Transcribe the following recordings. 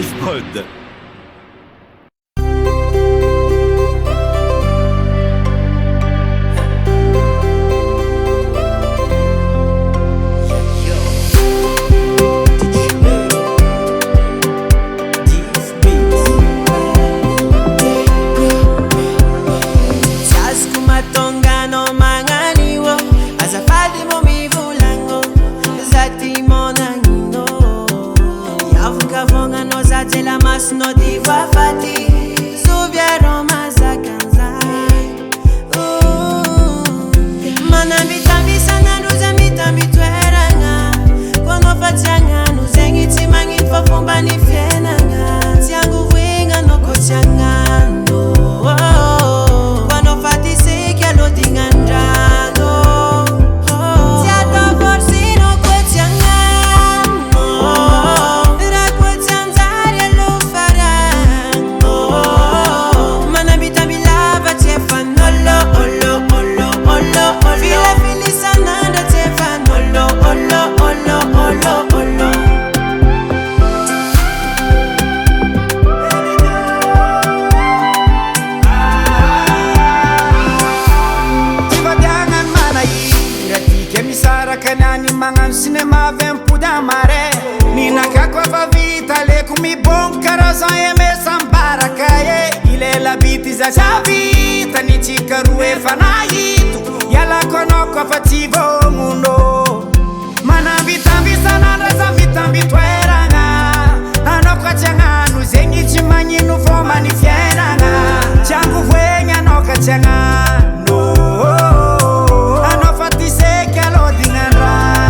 Live Prod. No diva fati subieron más a cansar. Manambitambi sana nuzambitambi tweranga kono fatianga nuzengi timangi fafumba ni fienanga tiangu winga no kochangano kono fati seki alodingandrano tiato forsi no kochangano cinema vem puda mare nina kakwa fa vita le kumi bon karaza e me sambara kaye ile la biti za vita ni chikaru e fanaitu yala konoko fativo mundo mana vitambi sana rasa vitambi tweranga anoko changa nu zengi chimanyi nu foma ni fienanga changu vwenya noka changa no anofati seke alodinganra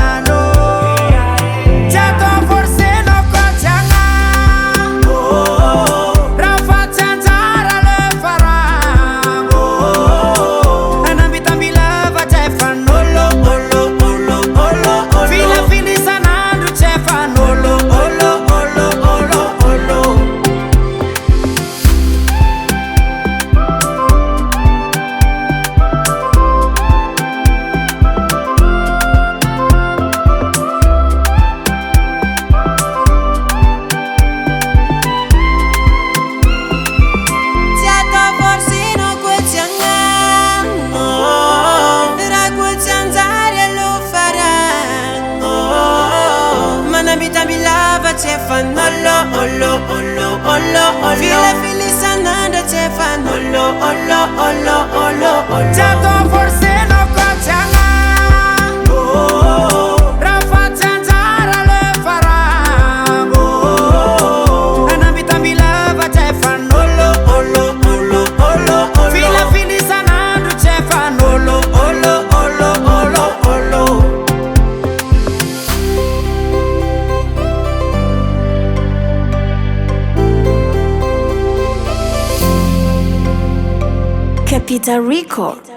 Fila filisananda tefan olo olo olo olo olo Jato forse no kochanga Rafa chanzara le farango Anambita milava tefan olo olo olo olo Fila filisananda tefan olo olo olo olo olo Capita Record.